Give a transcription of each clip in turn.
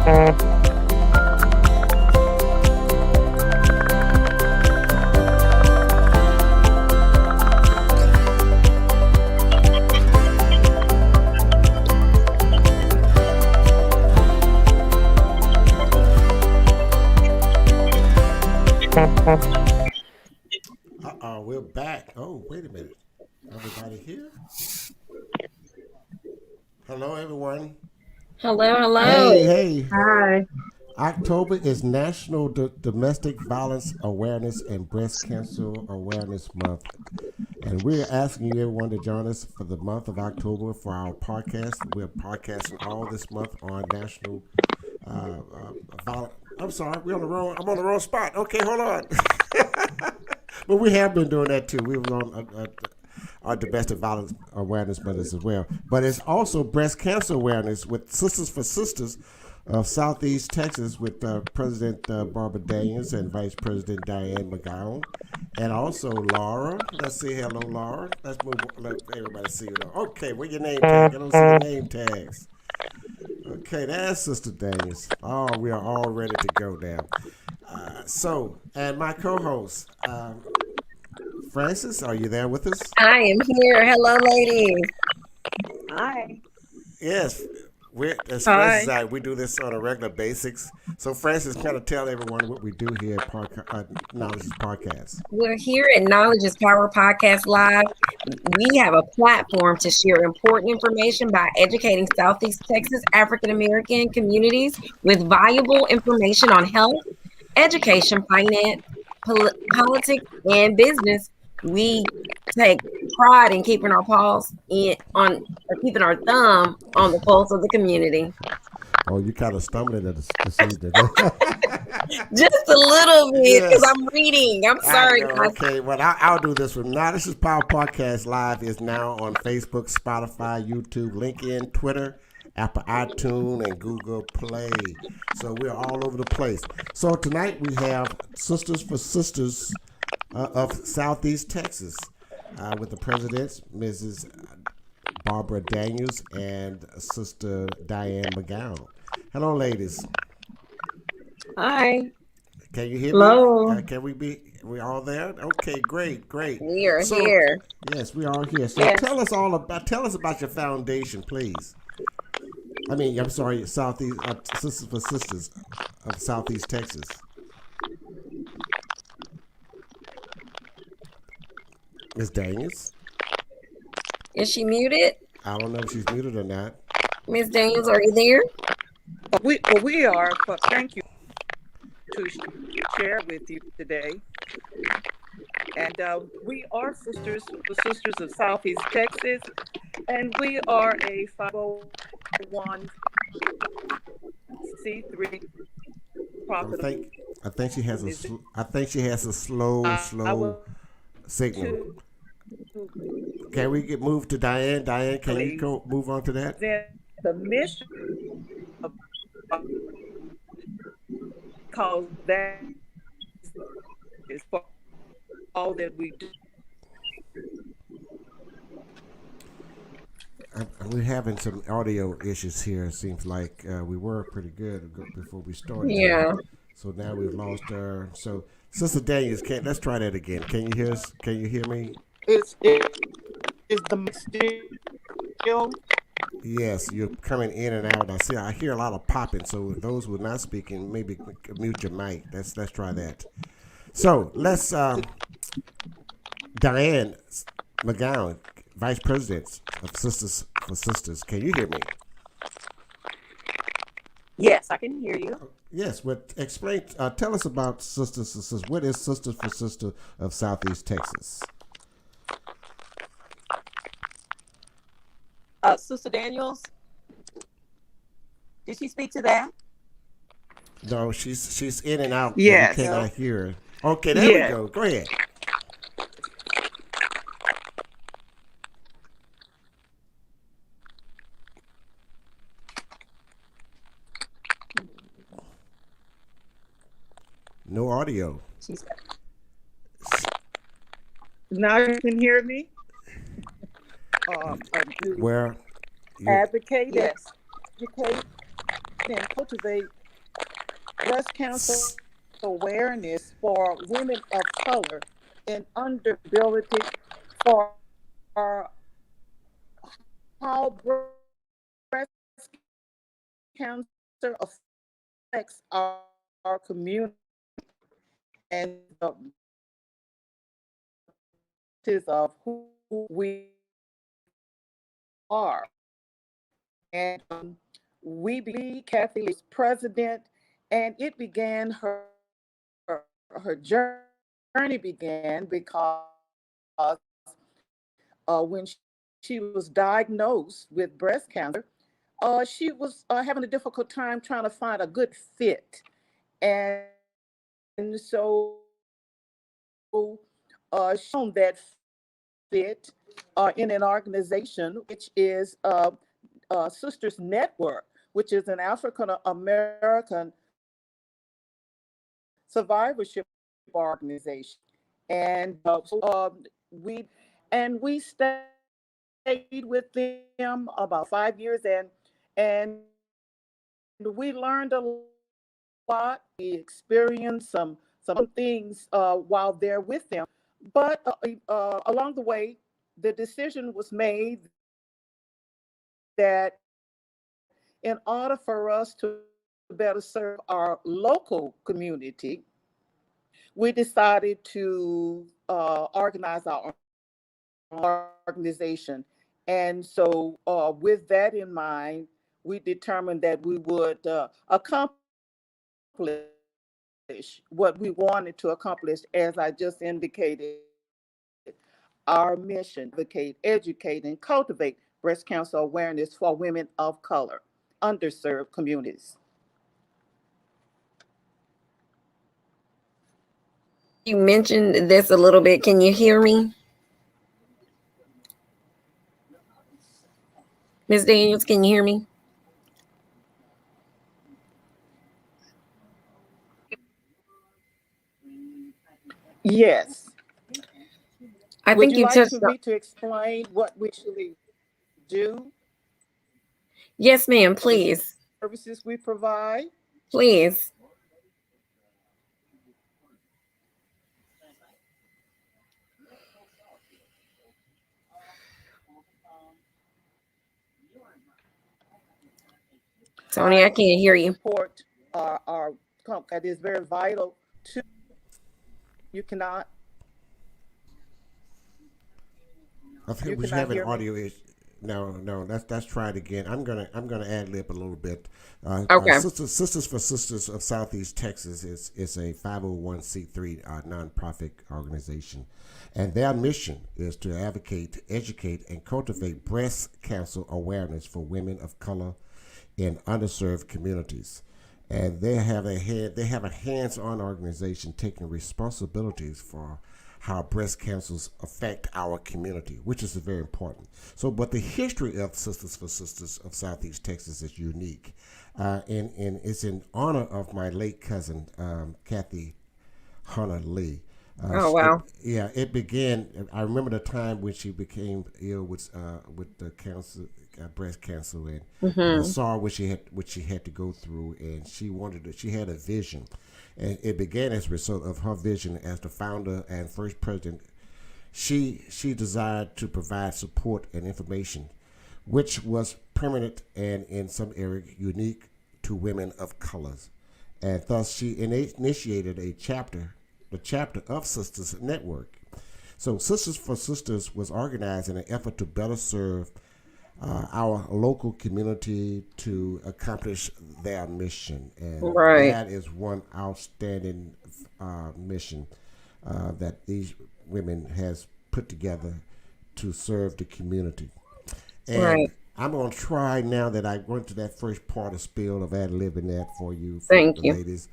Uh-oh, we're back. Oh, wait a minute. Everybody here? Hello, everyone. Hello, hello. Hey, hey. Hi. October is National Domestic Violence Awareness and Breast Cancer Awareness Month. And we're asking you, everyone, to join us for the month of October for our podcast. We're podcasting all this month on National Violence. I'm sorry, I'm on the wrong spot. Okay, hold on. But we have been doing that too. We were on our domestic violence awareness month as well. But it's also breast cancer awareness with Sisters for Sisters of Southeast Texas with President Barbara Daniels and Vice President DYANNE McCOWEN. And also Laura. Let's say hello, Laura. Let's move. Let everybody see you. Okay, where your name tag? I don't see your name tags. Okay, that's Sister Daniels. Oh, we are all ready to go now. And my co-host, Francis, are you there with us? I am here. Hello, ladies. Hi. Yes, as Hi. Francis and I, we do this on a regular basis. So Francis, kind of tell everyone what we do here at Knowledge's Podcast. We're here at Knowledge is Power Podcast Live. We have a platform to share important information by educating Southeast Texas African American communities with valuable information on health, education, finance, politics, and business. We take pride in keeping our keeping our thumb on the pulse of the community. Oh, you kind of stumbling at this evening. Just a little bit, because Yes. I'm reading. I'm sorry, I know, guys. okay, well, I'll do this one. Now, This is Power Podcast Live is now on Facebook, Spotify, YouTube, LinkedIn, Twitter, Apple iTunes, and Google Play. So we're all over the place. So tonight we have Sisters for Sisters of Southeast Texas with the presidents, Mrs. Barbara Daniels and Sister DYANNE McCOWEN. Hello, ladies. Hi. Can you hear Hello. me? We all there? Okay, great. We are So, here. Yes, we are here. So Yes. tell us about your foundation, please. I'm sorry, Southeast Sisters for Sisters of Southeast Texas. Ms. Daniels? Is she muted? I don't know if she's muted or not. Miss Daniels, are you there? We are, but thank you to share with you today. And we are Sisters for Sisters of Southeast Texas, and we are a 501c3 profit. I think she has a slow signal. Can we get moved to DYANNE? DYANNE, can you move on to that? The mission of because that is for all that we do. We're having some audio issues here. It seems like we were pretty good before we started. Yeah. So now we've lost her. So Sister Daniels, let's try that again. Can you hear us? Can you hear me? Is the still? Yes, you're coming in and out. I hear a lot of popping. So those who are not speaking, maybe mute your mic. Let's try that. So let's DYANNE McCOWEN, Vice President of Sisters for Sisters. Can you hear me? Yes, I can hear you. Yes, but tell us about Sisters for Sisters. What is Sisters for Sisters of Southeast Texas? Sister Daniels, did she speak to that? No, she's in and out. Yes. We cannot hear her. Okay, there we go. Go ahead. No audio. Now you can hear me. Where? Advocate. Yes. Educate. and cultivate breast cancer awareness for women of color and underability for how breast cancer affects our community and the of who we are. And Kathy is president, and it began her journey began because when she was diagnosed with breast cancer, she was having a difficult time trying to find a good fit. And so shown that fit in an organization which is Sisters Network, which is an African American survivorship organization. And we we stayed with them about 5 years, and we learned a lot. We experienced some things while there with them, but along the way, the decision was made that in order for us to better serve our local community, we decided to organize our organization. And so, with that in mind, we determined that we would accomplish what we wanted to accomplish, as I just indicated, our mission: advocate, educate, and cultivate breast cancer awareness for women of color, underserved communities. You mentioned this a little bit. Can you hear me? Ms. Daniels, can you hear me? Yes. I Would think you you like touched to on, me to explain what we actually do yes, ma'am, or the please. services we provide? Please. Tony, I I can't hear you. support our that is very vital to you cannot I think you we should cannot have an hear me. audio issue. No, no, let's try it again. I'm gonna ad lib a little bit. Okay. Sisters for Sisters of Southeast Texas is a 501c3 nonprofit organization, and their mission is to advocate, educate, and cultivate breast cancer awareness for women of color in underserved communities. And they have a hands-on organization taking responsibilities for how breast cancers affect our community, which is very important. So, but the history of Sisters for Sisters of Southeast Texas is unique, and it's in honor of my late cousin, Kathy Hunter Lee. Oh, wow. It began. I remember the time when she became ill with the cancer, breast cancer, and I Mm-hmm. saw what she had to go through, and she had a vision, and it began as a result of her vision as the founder and first president. She desired to provide support and information, which was permanent and in some area unique to women of colors, and thus she initiated the chapter of Sisters Network. So Sisters for Sisters was organized in an effort to better serve our local community to accomplish their mission, and Right. that is one outstanding mission that these women has put together to serve the community. And Right. I'm gonna try now that I went to that first part of spiel of ad libbing that for Thank the you. ladies.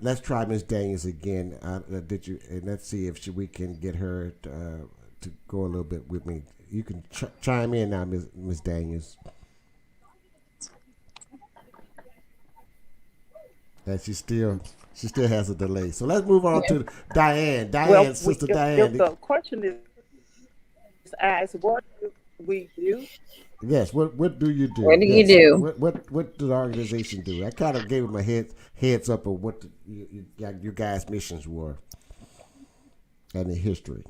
Let's try Miss Daniels again. Did you? And let's see if we can get her to go a little bit with me. You can chime in now, Miss Daniels. And she still has a delay. So let's move on to Diane. Well, Sister if Diane. the question is asked, we do. Yes. What do you do? What do you Yes. do? What does the organization do? I kind of gave him a heads up of what you guys' missions were and the history.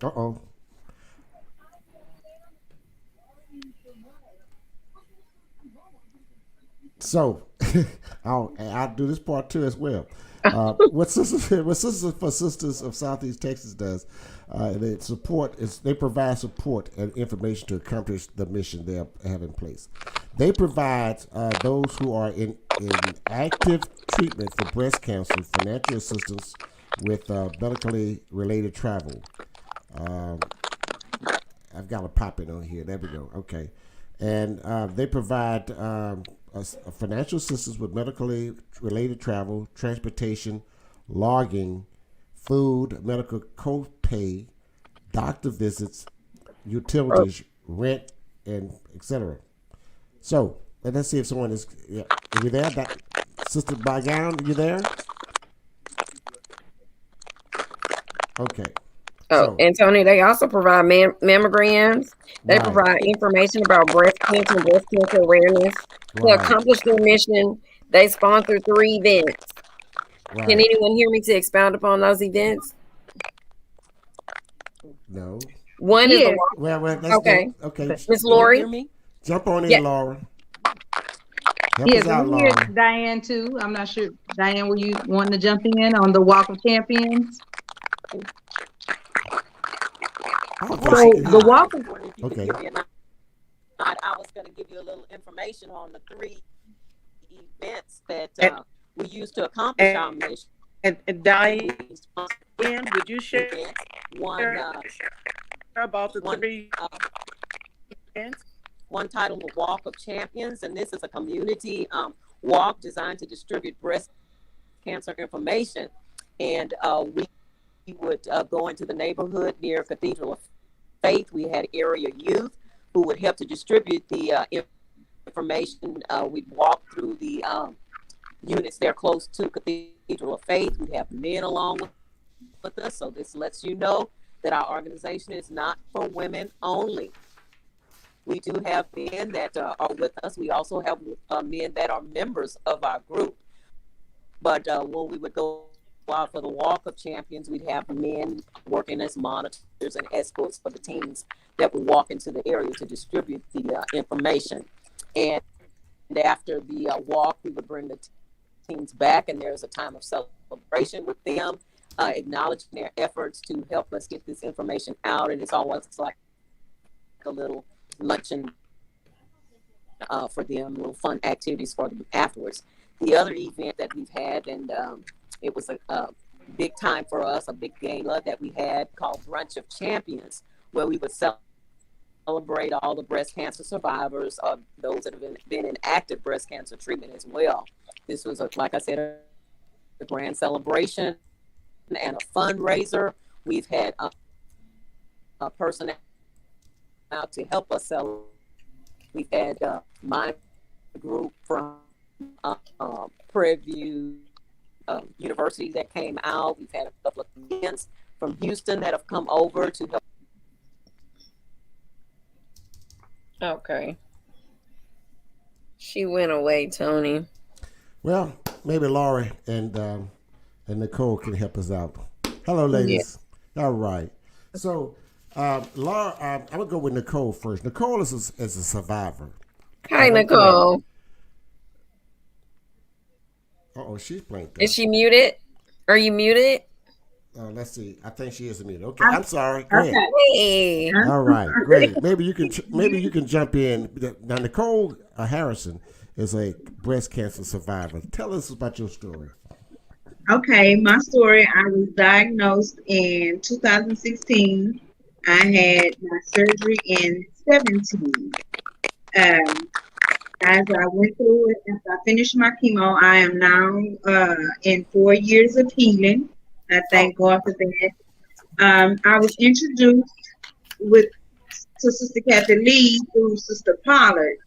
Uh-oh. So, I'll do this part too as well. What Sisters for Sisters of Southeast Texas does, they provide support and information to accomplish the mission they have in place. They provide those who are in active treatment for breast cancer financial assistance with medically related travel. Um, I've got a pop it on here. There we go. Okay. And they provide financial assistance with medically related travel, transportation, logging, food, medical co-pay, doctor visits, utilities, rent, and etc. So let's see if someone is. Yeah, are you there? Sister Bagan, are you there? Okay. Oh, So, and Tony, they also provide mammograms. They right, provide information about breast cancer and breast cancer awareness. To right, accomplish their mission, they sponsor 3 events. Can right. anyone hear me to expound upon those events? No. One is Yes. the Well, let's okay, go. Okay, Miss Can you Lori. hear me? jump on in, Yeah. Laura. Help Yes, us out, I'm here, Laura. Diane, too. I'm not sure. Diane, were you wanting to jump in on the Walk of Champions? I don't So think she can the hear. Walk of I was wondering if you could Okay. hear me or not. I was going to give you a little information on the 3 events that And we use to accomplish our and, mission. and Diane, would you share Events. One, about the one, 3 uh, events? one titled the Walk of Champions, and this is a community walk designed to distribute breast cancer information. And we would go into the neighborhood near Cathedral of Faith. We had area youth who would help to distribute the information. We'd walk through the units there close to Cathedral of Faith. We have men along with us, so this lets you know that our organization is not for women only. We do have men that are with us. We also have men that are members of our group. But when we would go out for the Walk of Champions, we'd have men working as monitors and escorts for the teams that would walk into the area to distribute the information. And after the walk, we would bring the teams back, and there's a time of celebration with them, acknowledging their efforts to help us get this information out. And it's always like a little luncheon for them, little fun activities for them afterwards. The other event that we've had, and it was a big time for us, a big gala that we had called Brunch of Champions, where we would celebrate all the breast cancer survivors, those that have been in active breast cancer treatment as well. This was, like I said, a grand celebration and a fundraiser. We've had a person out to help us celebrate. We've had my group from Prairie View University that came out. We've had a couple of events from Houston that have come over to help. okay. She went away, Tony. Well, maybe Laura and Nicole can help us out. Hello, ladies. All right. So, Laura, I'm gonna go with Nicole first. Nicole is a survivor. Hi, Nicole. Oh, she's playing. Is she muted? Are you muted? Let's see. I think she is muted. Okay, I'm sorry. Go ahead. Hey. All right, great. Maybe you can jump in. Now, Nicole Harrison is a breast cancer survivor. Tell us about your story. Okay, my story, I was diagnosed in 2016. I had my surgery in 17. As I went through it, after I finished my chemo, I am now in 4 years of healing. I thank God for that. I was introduced to Sister Kathy Lee through Sister Pollard.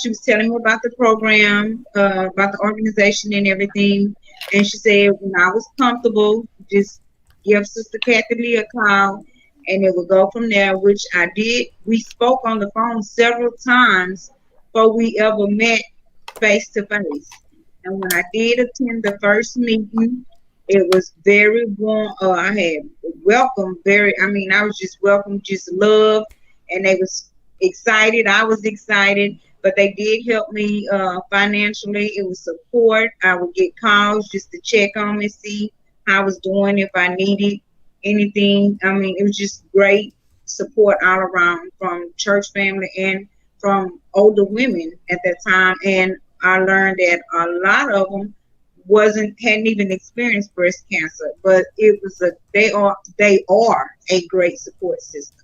She was telling me about the program, about the organization and everything. And she said, when I was comfortable, just give Sister Kathy Lee a call, and it would go from there, which I did. We spoke on the phone several times before we ever met face to face. And when I did attend the first meeting, it was very warm. I had welcome very. I mean, I was just welcome, just love, and they was excited. I was excited, but they did help me financially. It was support. I would get calls just to check on me, see how I was doing, if I needed anything. I mean, it was just great support all around from church family and from older women at that time. And I learned that a lot of them hadn't even experienced breast cancer, but it was they are a great support system.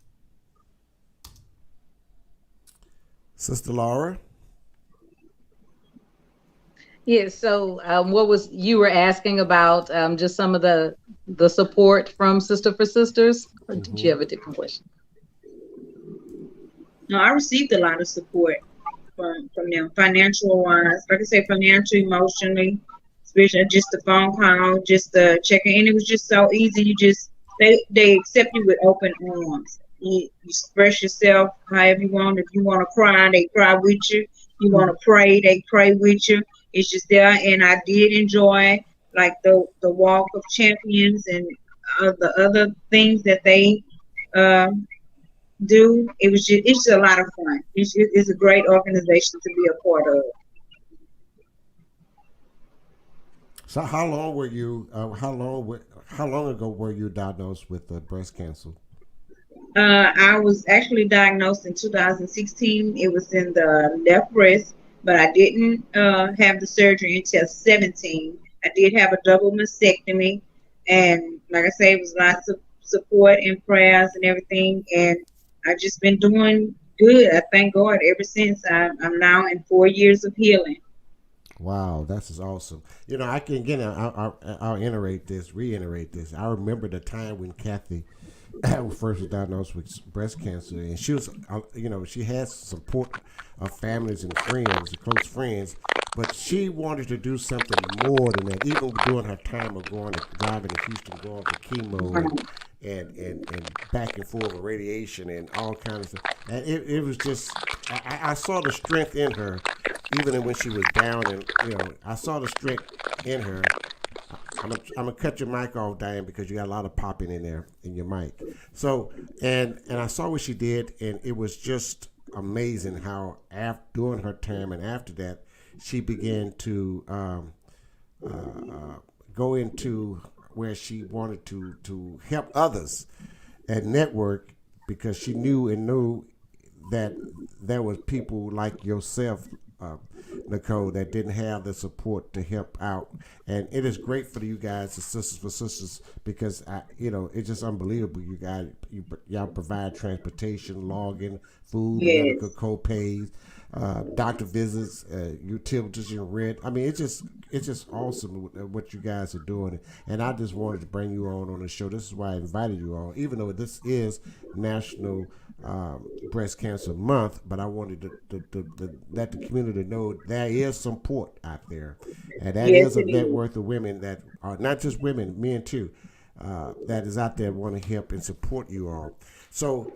Sister Laura. Yes. So, what was you were asking about? Just some of the support from Sister for Sisters, or did you have a different question? No, I received a lot of support from them, financial wise, like I said, financially, emotionally, especially just the phone call, just the checking in. It was just so easy. They accept you with open arms. You express yourself however you want. If you want to cry, they cry with you. You want to pray, they pray with you. It's just there. And I did enjoy like the walk of champions and the other things that they do. It's just a lot of fun. It's a great organization to be a part of. So how long were you? How long ago were you diagnosed with breast cancer? I was actually diagnosed in 2016. It was in the left breast, but I didn't have the surgery until 17. I did have a double mastectomy, and like I say, it was lots of support and prayers and everything. And I've just been doing good. I thank God ever since. I'm now in 4 years of healing. Wow, that's awesome. You know, I can again. I'll reiterate this. I remember the time when Kathy first was diagnosed with breast cancer, and she was, she had support of families and friends, close friends, but she wanted to do something more than that. Even during her time of driving to Houston, going for chemo and back and forth with radiation and all kinds of stuff. And it was just, I saw the strength in her, even when she was down, and I saw the strength in her. I'm gonna cut your mic off, Diane, because you got a lot of popping in there in your mic. So, and I saw what she did, and it was just amazing how during her time and after that, she began to go into where she wanted to help others and network, because she knew that there was people like yourself, Nicole, that didn't have the support to help out. And it is great for you guys, the Sisters for Sisters, because it's just unbelievable. Y'all provide transportation, login, food, Yes. medical co-pays, doctor visits, utilities and rent. I mean, it's just awesome what you guys are doing. And I just wanted to bring you on the show. This is why I invited you on, even though this is National Breast Cancer Month, but I wanted to let the community know there is support out there, and that Yes, is a it network of women that are not just women, men too, that is out there want to help and support you all. So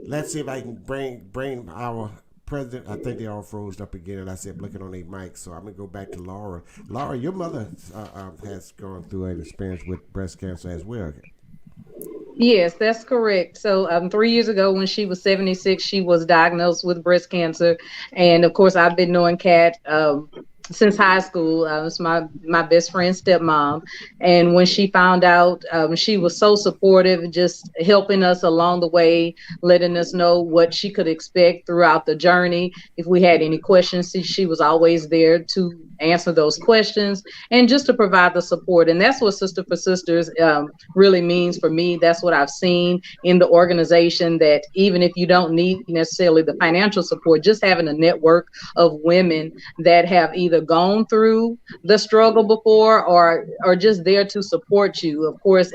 let's see if I can bring our president. I think they all froze up again, and I said looking on their mic. So I'm gonna go back to Laura. Laura, your mother has gone through an experience with breast cancer as well. Yes, that's correct. So 3 years ago, when she was 76, she was diagnosed with breast cancer. And of course, I've been knowing Kat since high school. It's my best friend's stepmom. And when she found out, she was so supportive, just helping us along the way, letting us know what she could expect throughout the journey. If we had any questions, she was always there to answer those questions and just to provide the support. And that's what Sister for Sisters really means for me. That's what I've seen in the organization, that even if you don't need necessarily the financial support, just having a network of women that have either gone through the struggle before or just there to support you. Of course,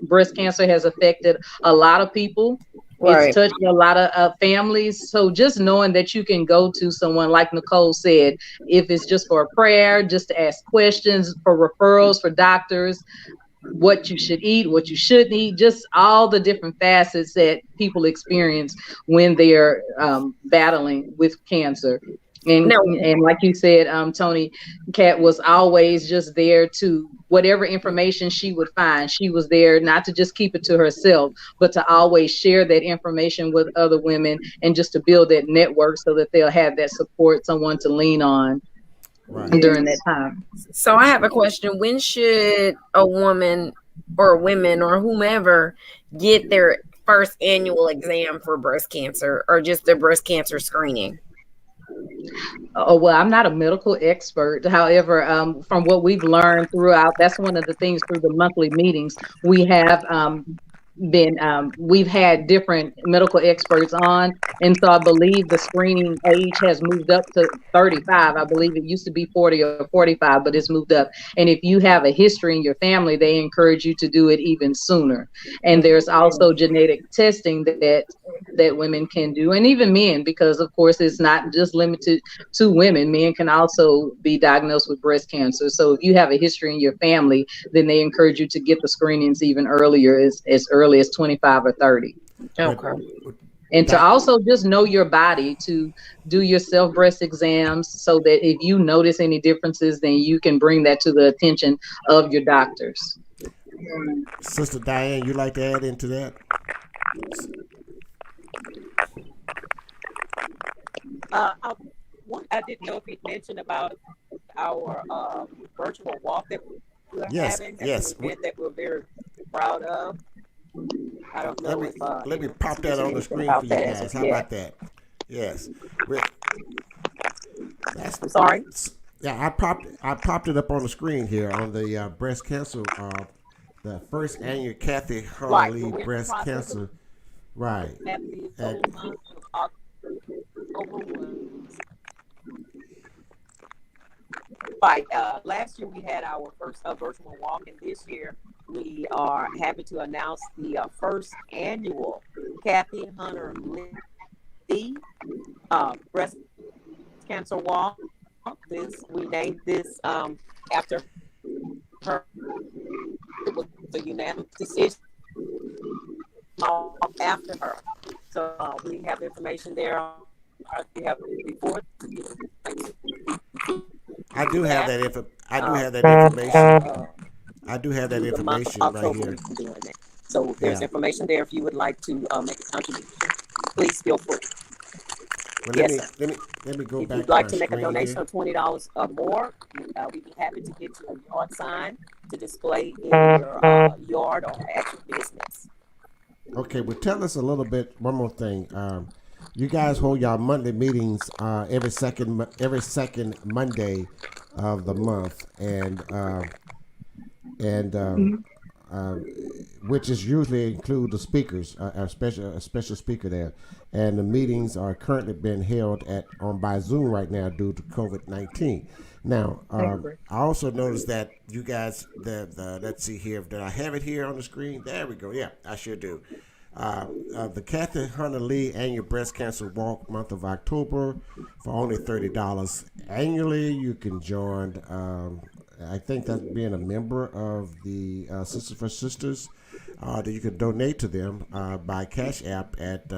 breast cancer has affected a lot of people. Right. It's touched a lot of families. So just knowing that you can go to someone, like Nicole said, if it's just for a prayer, just to ask questions, for referrals, for doctors, what you should eat, what you shouldn't eat, just all the different facets that people experience when they're battling with cancer. And like you said, Tony, Kat was always just there to whatever information she would find. She was there not to just keep it to herself, but to always share that information with other women and just to build that network so that they'll have that support, someone to lean on during that time. So I have a question. When should a woman or women or whomever get their first annual exam for breast cancer or just the breast cancer screening? Oh, well, I'm not a medical expert. However, from what we've learned throughout, that's one of the things through the monthly meetings, we have we've had different medical experts on. And so I believe the screening age has moved up to 35. I believe it used to be 40 or 45, but it's moved up. And if you have a history in your family, they encourage you to do it even sooner. And there's also genetic testing that women can do, and even men, because of course it's not just limited to women. Men can also be diagnosed with breast cancer. So if you have a history in your family, then they encourage you to get the screenings even earlier, as early as 25 or 30. Okay. And to also just know your body, to do your self breast exams so that if you notice any differences, then you can bring that to the attention of your doctors. Sister Diane, you like to add into that? I didn't know if you mentioned about our virtual walk that we're having. Yes. That we're very proud of. I don't know. Let me pop that on the screen for you guys. How about that? Yes. I'm sorry. Yeah, I popped it up on the screen here on the breast cancer, the first annual Kathy Harley breast cancer. Right. Last year we had our first virtual walk, and this year we are happy to announce the first annual Kathy Hunter Lee breast cancer walk. We named this after her. It was a unanimous decision after her. So we have information there. We have before. I do have that information. I do have that information right here. So there's information there if you would like to make a contribution. Please feel free. Well, let me go if back. If you'd like to make a donation of $20 or more, we'd be happy to get you a yard sign to display in your yard or at your business. Okay, well, tell us a little bit. One more thing. You guys hold your monthly meetings every second Monday of the month, and which is usually include the speakers, a special speaker there, and the meetings are currently being held by Zoom right now due to COVID-19. Now, I also noticed that you guys, let's see here, did I have it here on the screen? There we go. Yeah, I sure do. The Kathy Hunter Lee Annual Breast Cancer Walk month of October for only $30 annually. You can join. I think that's being a member of the Sisters for Sisters. That you can donate to them by Cash App at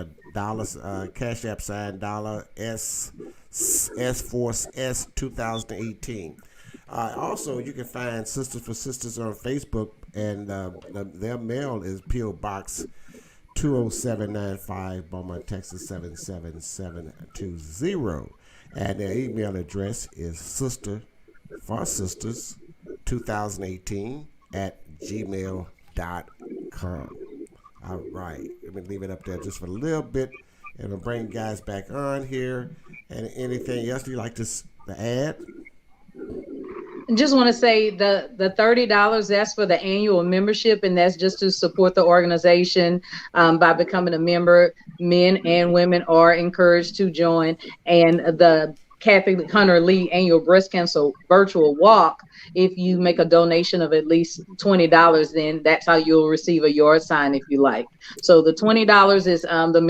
Cash App sign $S Force S 2018. Also, you can find Sisters for Sisters on Facebook, and their mail is P.O. Box 20795, Beaumont, Texas 77720. And their email address is sisterforsisters2018 at gmail.com. All right. Let me leave it up there just for a little bit, and we'll bring you guys back on here. And anything else you'd like to add? Just want to say the $30, that's for the annual membership, and that's just to support the organization by becoming a member. Men and women are encouraged to join. And the Kathy Hunter Lee Annual Breast Cancer Virtual Walk, if you make a donation of at least $20, then that's how you'll receive a yard sign if you like. So the $20 is the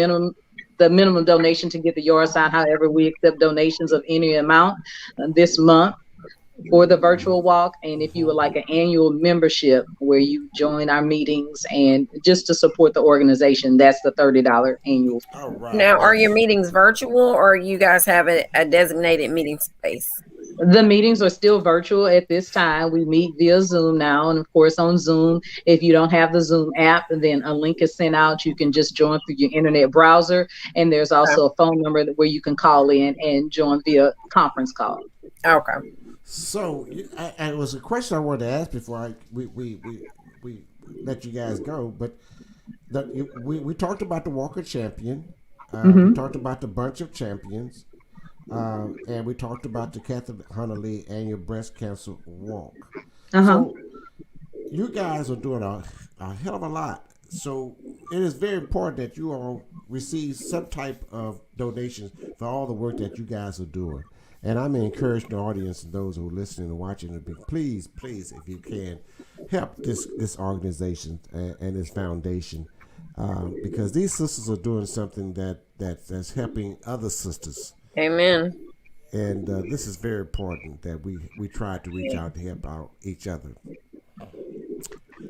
minimum donation to get the yard sign. However, we accept donations of any amount this month. for the virtual walk. And if you would like an annual membership where you join our meetings and just to support the organization, that's the $30 annual. All right. Now, are your meetings virtual, or you guys have a designated meeting space? The meetings are still virtual at this time. We meet via Zoom now, and of course on Zoom. If you don't have the Zoom app, then a link is sent out. You can just join through your internet browser, and there's also a phone number where you can call in and join via conference call. Okay. So, and it was a question I wanted to ask before we let you guys go, but we talked about the Walker Champion. We talked about the Bunch of Champions. And we talked about the Catherine Hunter annual breast cancer walk. So you guys are doing a hell of a lot. So it is very important that you all receive some type of donations for all the work that you guys are doing. And I'm encouraging the audience and those who are listening and watching to be, please, if you can, help this organization and this foundation, because these sisters are doing something that's helping other sisters. Amen. And this is very important that we try to reach out to help out each other.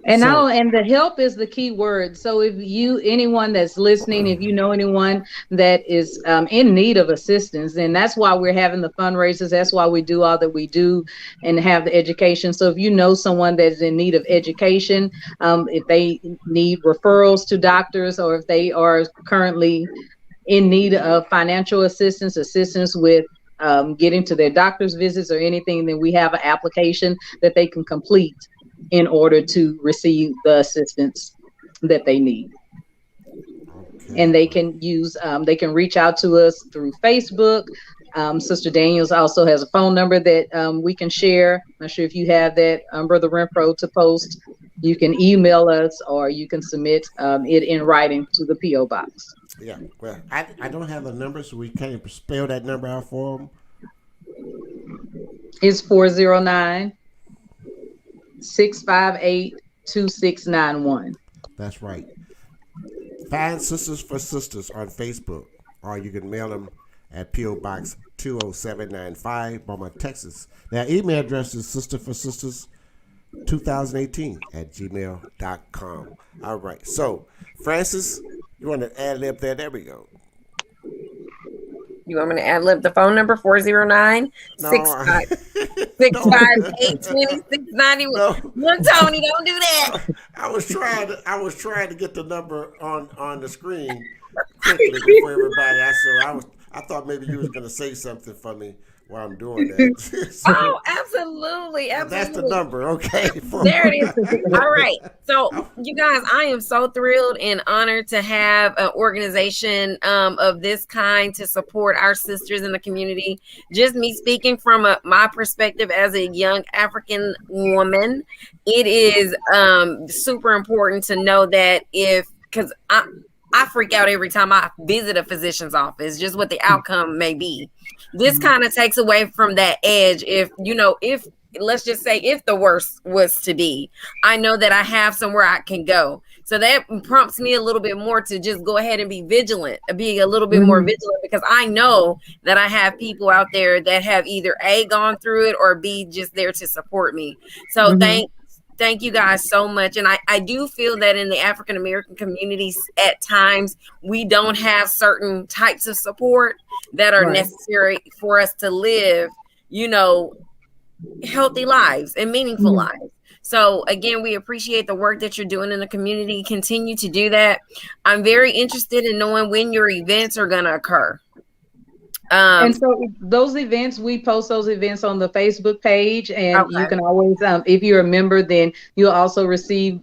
And and the help is the key word. So if anyone that's listening, if you know anyone that is in need of assistance, then that's why we're having the fundraisers. That's why we do all that we do and have the education. So if you know someone that's in need of education, if they need referrals to doctors, or if they are currently in need of financial assistance with getting to their doctor's visits or anything, then we have an application that they can complete in order to receive the assistance that they need. Okay. And they can they can reach out to us through Facebook. Sister Daniels also has a phone number that we can share. I'm not sure if you have that, Brother Renfro, to post. You can email us, or you can submit it in writing to the P.O. Box. Yeah, well, I don't have the number, so we can't spell that number out for them. It's 409-658-2691. That's right. Find Sisters for Sisters on Facebook, or you can mail them at P.O. Box 20795, Beaumont, Texas. Their email address is sisterforsisters2018@gmail.com. All right. So, Francis, you want to ad lib there? There we go. You want me to ad lib the phone number 409-658-2691? No. Tony, don't do that. I was trying to get the number on the screen quickly before everybody. I thought maybe you was gonna say something for me while I'm doing that. So, absolutely. That's the number, okay. There it is. All right. So, you guys, I am so thrilled and honored to have an organization of this kind to support our sisters in the community. Just me speaking from my perspective as a young African woman, it is super important to know that because I freak out every time I visit a physician's office, just what the outcome may be. This kind of takes away from that edge. If let's just say, if the worst was to be, I know that I have somewhere I can go. So that prompts me a little bit more to just go ahead and be a little bit more vigilant, because I know that I have people out there that have either A, gone through it, or B, just there to support me. So thank you guys so much. And I do feel that in the African American communities, at times, we don't have certain types of support that are necessary for us to live, healthy lives and meaningful lives. So again, we appreciate the work that you're doing in the community. Continue to do that. I'm very interested in knowing when your events are going to occur. And so those events, we post those events on the Facebook page, and you can always, if you're a member, then you'll also receive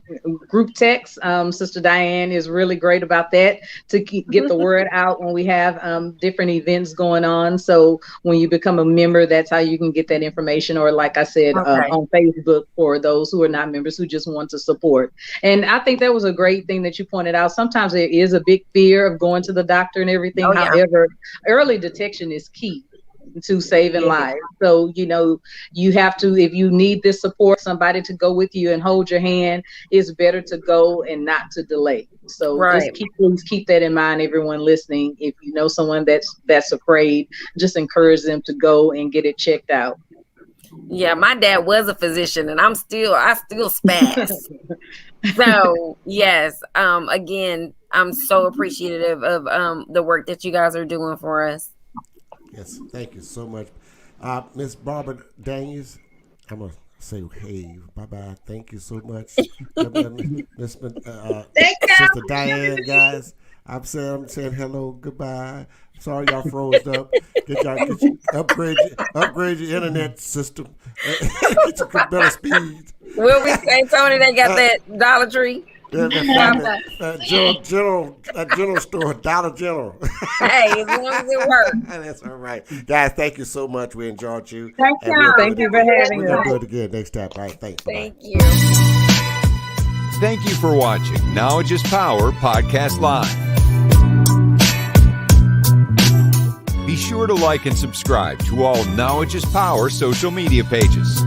group text. Sister Diane is really great about that, to get the word out when we have different events going on. So when you become a member, that's how you can get that information, or like I said, on Facebook for those who are not members who just want to support. And I think that was a great thing that you pointed out. Sometimes there is a big fear of going to the doctor and everything. However, early detection is key to saving lives. So, you have to, if you need this support, somebody to go with you and hold your hand, it's better to go and not to delay. So just please keep that in mind, everyone listening. If you know someone that's afraid, just encourage them to go and get it checked out. Yeah, my dad was a physician, and I still spaz. So yes, again, I'm so appreciative of the work that you guys are doing for us. Yes, thank you so much. Miss Barbara Daniels, I'm going to say, hey, bye-bye. Thank you so much. Miss Sister Diane, guys. I'm saying hello, goodbye. Sorry y'all froze up. Upgrade your internet system. Get your better speed. Will we say, Tony, they got that Dollar Tree? General store, Dollar General. Hey, as long as it works. That's all right. Guys, thank you so much. We enjoyed you. Thank you. Thank you for having We're going us. to do it again next time. All right, thanks. Thank you. Thank you for watching Knowledge is Power Podcast Live. Be sure to like and subscribe to all Knowledge is Power social media pages.